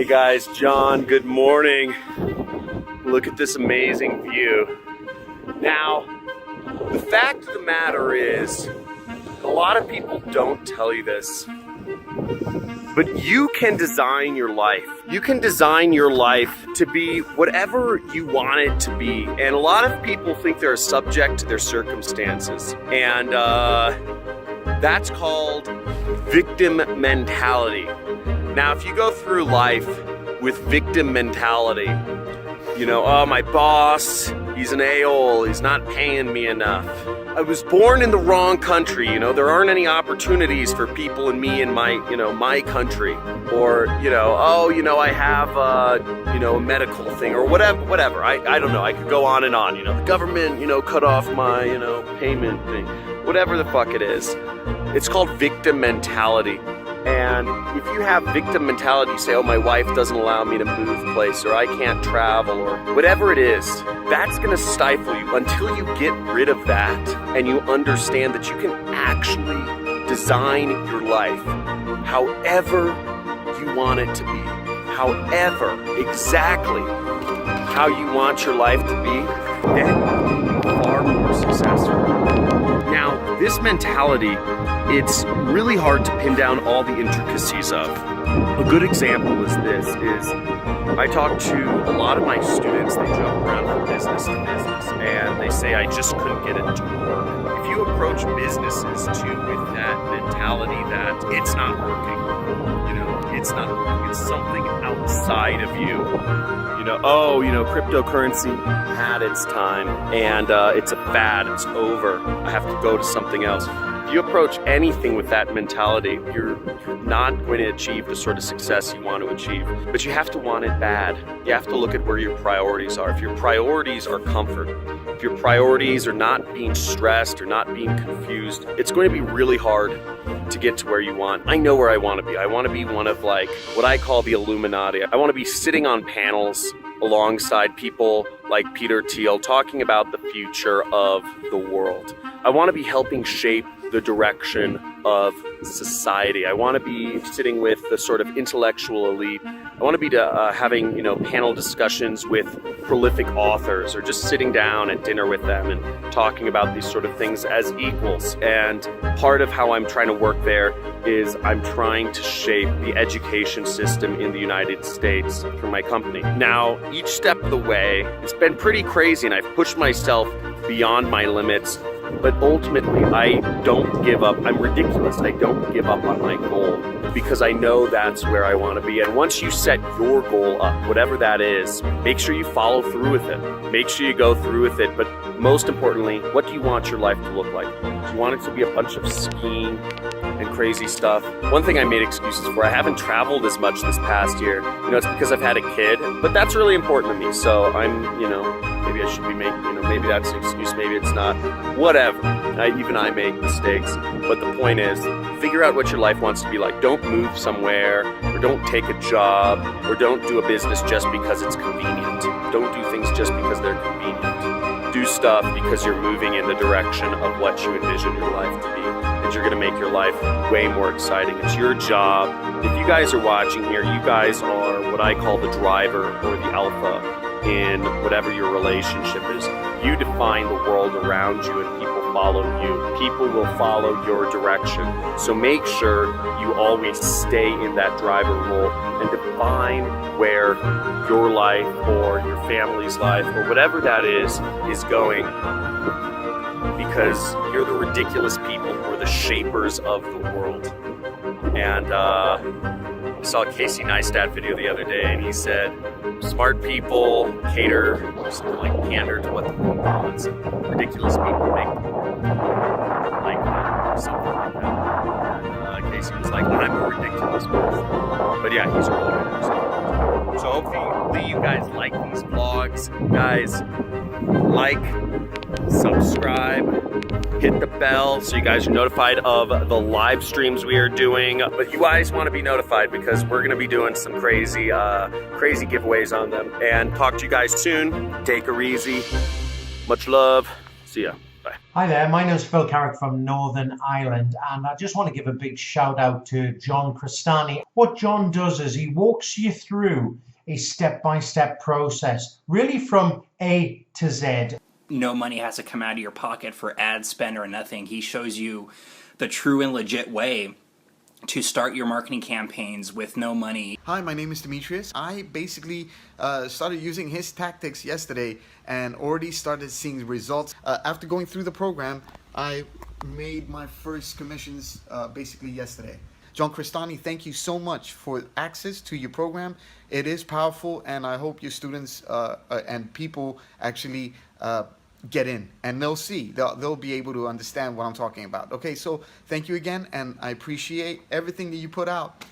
Hey guys, John, good morning. Look at this amazing view. Now, the fact of the matter is, a lot of people don't tell you this, but you can design your life. You can design your life to be whatever you want it to be. And a lot of people think they're subject to their circumstances. And that's called victim mentality. Now, if you go through life with victim mentality, you know, oh, my boss, he's an a-hole, he's not paying me enough. I was born in the wrong country, you know, there aren't any opportunities for people and me in my, my country. Or, I have, a medical thing or whatever. I don't know, I could go on and on, the government, cut off my, payment thing, whatever the fuck it is. It's called victim mentality. And if you have victim mentality, you say, oh, my wife doesn't allow me to move place, or I can't travel, or whatever it is, that's going to stifle you until you get rid of that and you understand that you can actually design your life however you want it to be, however, exactly how you want your life to be, then far more successful. Now, this mentality, it's really hard to pin down all the intricacies of. A good example is I talk to a lot of my students, they jump around from business to business, and they say, I just couldn't get it to work. If you approach businesses too with that mentality that it's not working, it's not working, it's something outside of you. Cryptocurrency had its time, and it's a fad, it's over, I have to go to something else. If you approach anything with that mentality, you're not going to achieve the sort of success you want to achieve. But you have to want it bad. You have to look at where your priorities are. If your priorities are comfort, if your priorities are not being stressed or not being confused, it's going to be really hard to get to where you want. I know where I want to be. I want to be one of what I call the Illuminati. I want to be sitting on panels alongside people like Peter Thiel talking about the future of the world. I want to be helping shape the direction of society. I want to be sitting with the sort of intellectual elite. I want to be having panel discussions with prolific authors, or just sitting down at dinner with them and talking about these sort of things as equals. And part of how I'm trying to work there is I'm trying to shape the education system in the United States through my company. Now, each step of the way, it's been pretty crazy, and I've pushed myself beyond my limits. But ultimately, I don't give up. I'm ridiculous. I don't give up on my goal because I know that's where I want to be. And once you set your goal up, whatever that is, make sure you follow through with it. Make sure you go through with it. But most importantly, what do you want your life to look like? Do you want it to be a bunch of skiing and crazy stuff? One thing I made excuses for, I haven't traveled as much this past year. It's because I've had a kid, but that's really important to me. So I'm, maybe I should be making, maybe that's an excuse, maybe it's not, whatever. Even I make mistakes, but the point is, figure out what your life wants to be like. Don't move somewhere, or don't take a job, or don't do a business just because it's convenient. Don't do things just because they're convenient. Do stuff because you're moving in the direction of what you envision your life to be, and you're gonna make your life way more exciting. It's your job. If you guys are watching here, you guys are what I call the driver or the alpha in whatever your relationship is. You define the world around you, and people follow you. People will follow your direction. So make sure you always stay in that driver role and define where your life or your family's life or whatever that is going, because you're the ridiculous people who are the shapers of the world. And I saw a Casey Neistat video the other day, and he said, smart people cater, something like pander to what the world wants, and ridiculous people make the world like that, or something like that. And Casey was like, I'm a ridiculous person. But yeah, he's a really good person. So hopefully you guys like these vlogs. Guys, like, subscribe, hit the bell so you guys are notified of the live streams we are doing. But you guys want to be notified because we're going to be doing some crazy giveaways on them. And talk to you guys soon. Take her easy. Much love. See ya. Bye. Hi there, my name's Phil Carrick from Northern Ireland, and I just want to give a big shout out to John Crestani. What John does is he walks you through a step by step process, really from A to Z. No money has to come out of your pocket for ad spend or nothing. He shows you the true and legit way to start your marketing campaigns with no money. Hi, my name is Demetrius. I basically started using his tactics yesterday and already started seeing results. After going through the program, I made my first commissions basically yesterday. John Crestani, thank you so much for access to your program. It is powerful, and I hope your students and people actually get in, and they'll be able to understand what I'm talking about. Okay, so thank you again, and I appreciate everything that you put out.